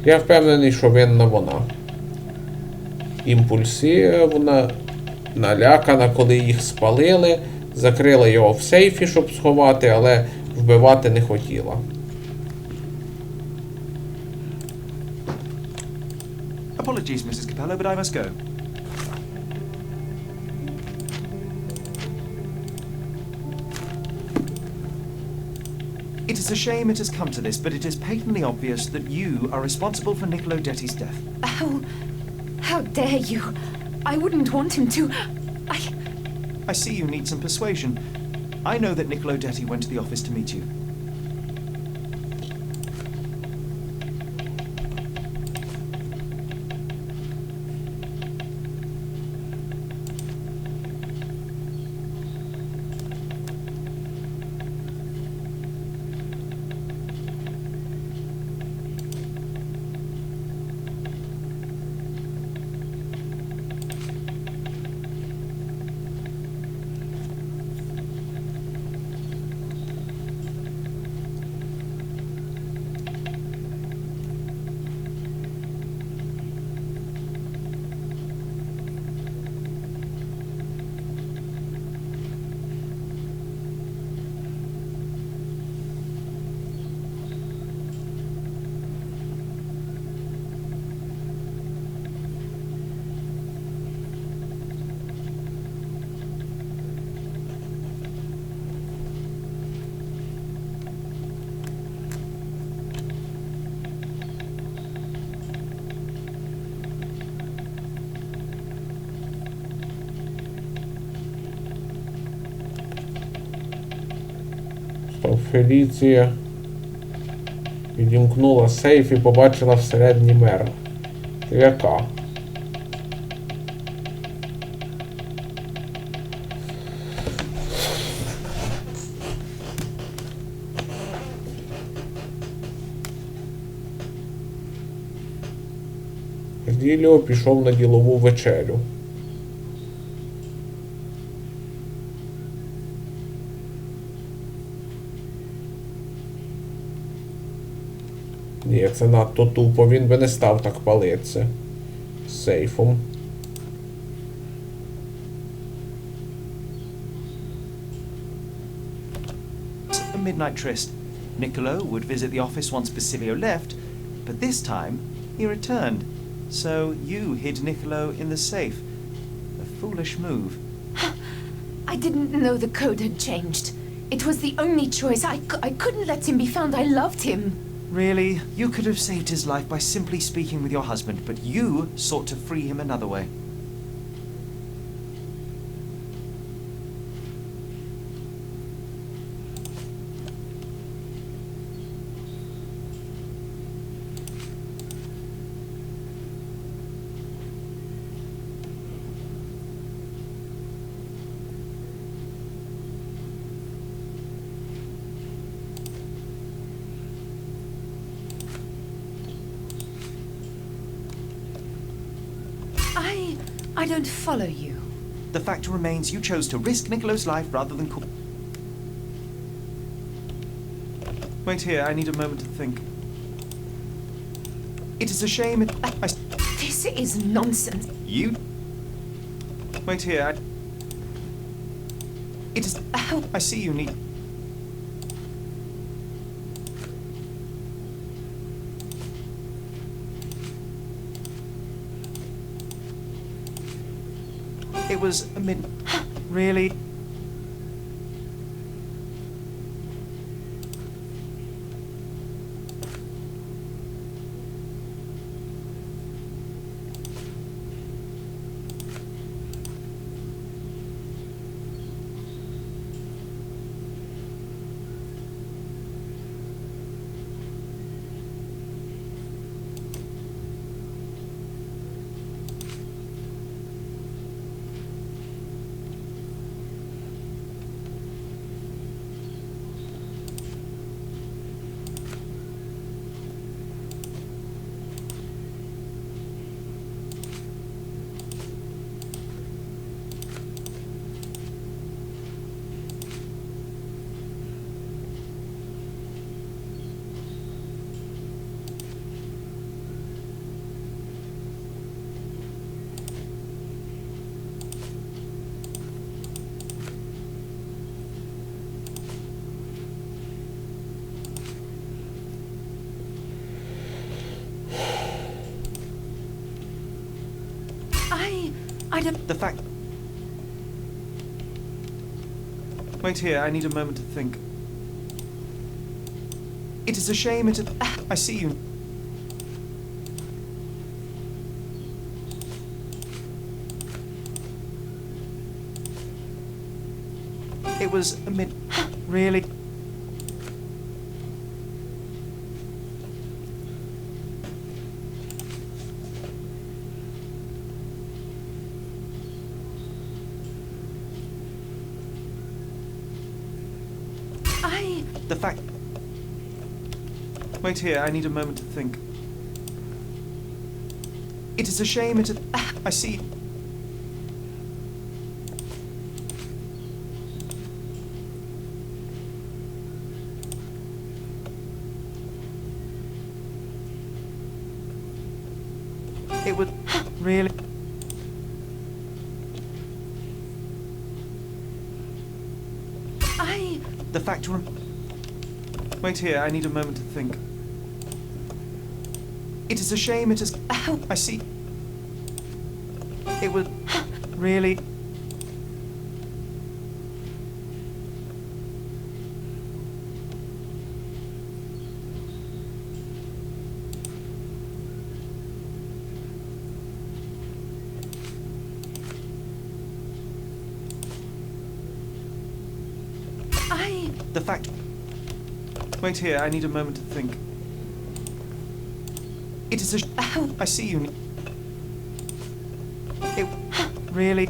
Я впевнений, що винна вона. Імпульсивна, налякана, коли їх спалили, закрила його в сейфі, щоб сховати, але вбивати не хотіла. Apologies, Mrs. Capello, but I must go. It is a shame it has come to this, but it is patently obvious that you are responsible for Niccolo Detti's death. How dare you? I wouldn't want him to. I see you need some persuasion. I know that Niccolo Detti went to the office to meet you. Феліція відімкнула сейф і побачила всередині мера. Ти яка? Діліо пішов на ділову вечерю. Ні, це надто тупо, він би не став так палитися з сейфом. A midnight tryst. Niccolo would visit the office once Basilio left, but this time he returned. So you hid Niccolo in the safe. A foolish move. I didn't know the code had changed. It was the only choice. I couldn't let him be found. I loved him. Really, you could have saved his life by simply speaking with your husband, but you sought to free him another way. I don't follow you. The fact remains you chose to risk Niccolo's life rather than Wait here, I need a moment to think. It is a shame This is nonsense. You... Wait here, It is... I see you need... It was a Really? I don't... The fact... Wait here, I need a moment to think. It is a shame it... I see you. It was a mid... Really? The fact... Wait here, I need a moment to think. It is a shame it... I see... It would... Really... The fact... Wait here, I need a moment to think. It is a shame it is... I see... It was... Really... The fact... Wait here, I need a moment to think. It is a... I see you... It... Really...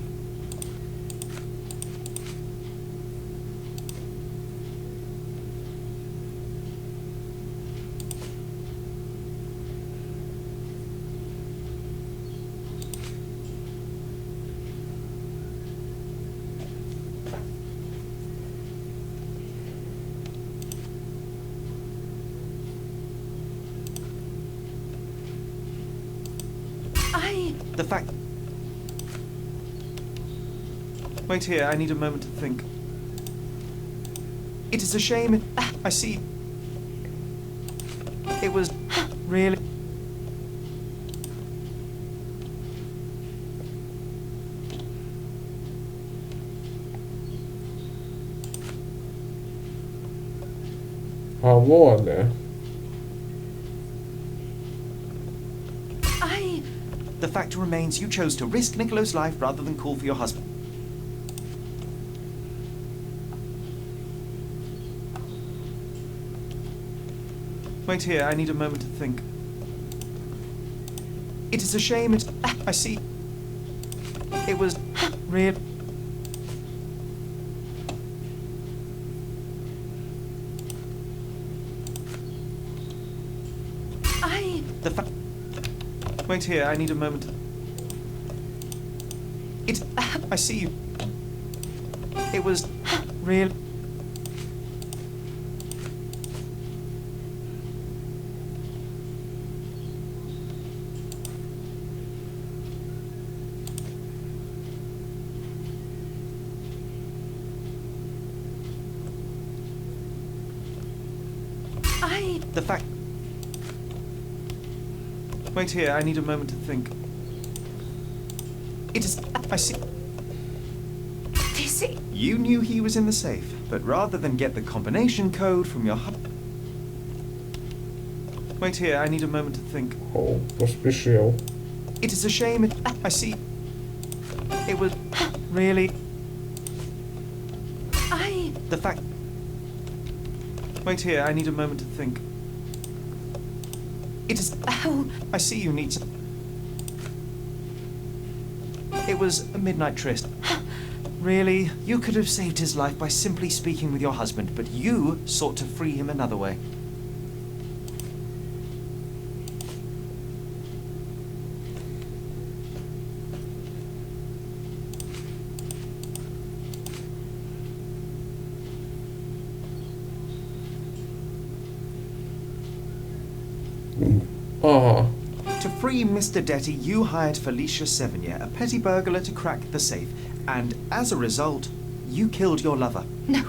The fact... Wait here, I need a moment to think. It is a shame it... I see... It was... Really... Vågar. The fact remains you chose to risk Nicolo's life rather than call for your husband. Wait here, I need a moment to think. It is a shame it... I see... It was... Real... The fact... Wait here, I need a moment. It... I see you. It was... Real... The fact... Wait here, I need a moment to think. It is... I see... You knew he was in the safe, but rather than get the combination code from your... Wait here, I need a moment to think. Oh, pospieszył. It is a shame it... I see... It was... Really... The fact... Wait here, I need a moment to think. It is... I see you need to... It was a midnight tryst. Really, you could have saved his life by simply speaking with your husband, but you sought to free him another way. To free Mr. Detty, you hired Felicia Sevigny, a petty burglar, to crack the safe, and as a result, you killed your lover. No.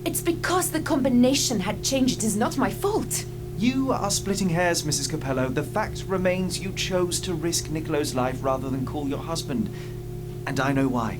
It's because the combination had changed. It is not my fault. You are splitting hairs, Mrs. Capello. The fact remains you chose to risk Niccolo's life rather than call your husband. And I know why.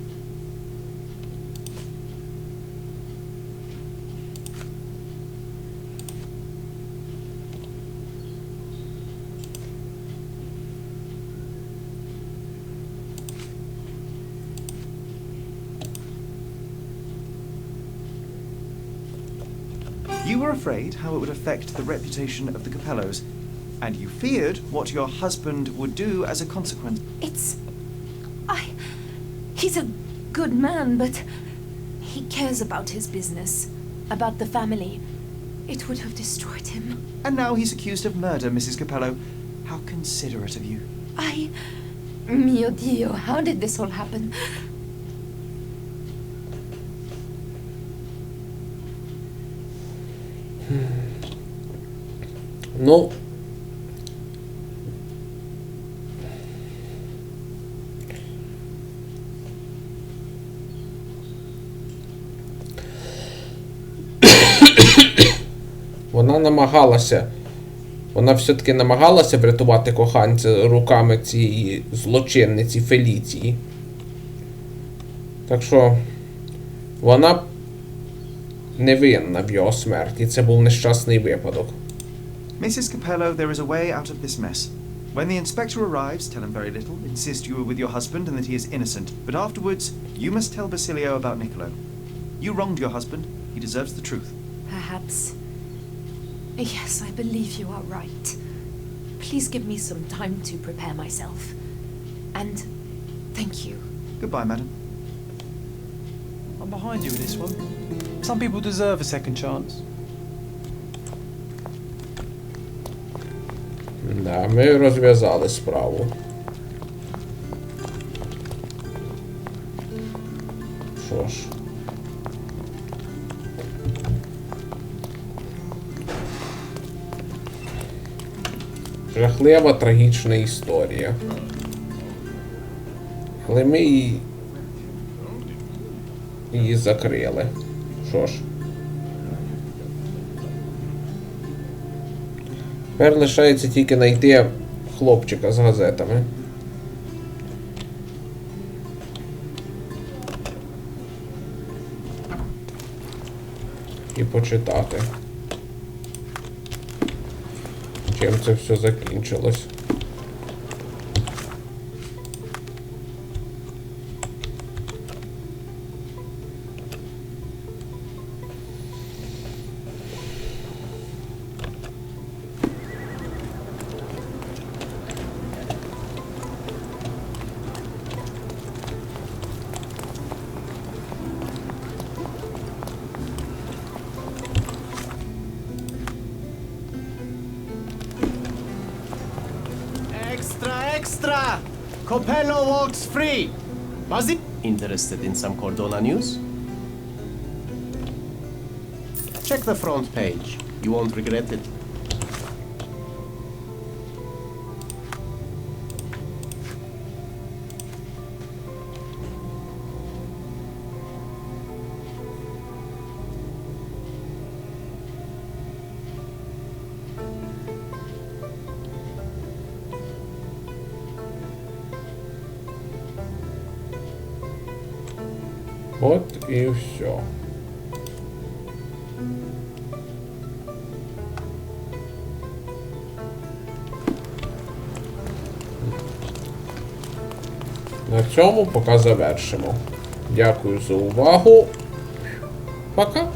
You were afraid how it would affect the reputation of the Capellos, and you feared what your husband would do as a consequence. He's a good man, but he cares about his business, about the family. It would have destroyed him. And now he's accused of murder, Mrs. Capello. How considerate of you. Mio Dio, how did this all happen? Ну. Вона все-таки намагалася врятувати коханця руками цієї злочинниці Феліції. Так що вона невинна в його смерті. Це був нещасний випадок. Mrs. Capello, there is a way out of this mess. When the inspector arrives, tell him very little, insist you were with your husband and that he is innocent. But afterwards, you must tell Basilio about Niccolo. You wronged your husband. He deserves the truth. Perhaps. Yes, I believe you are right. Please give me some time to prepare myself. And thank you. Goodbye, madam. I'm behind you with this one. Some people deserve a second chance. Да, ми розв'язали справу. Що ж. Жахлива, трагічна історія. Але ми її закрили. Що ж. Тепер лишається тільки знайти хлопчика з газетами. І почитати. Чим це все закінчилось. Extra! Capello walks free! Was it? Interested in some Cordona news? Check the front page. You won't regret it. От і все. На цьому поки завершимо. Дякую за увагу. Пока.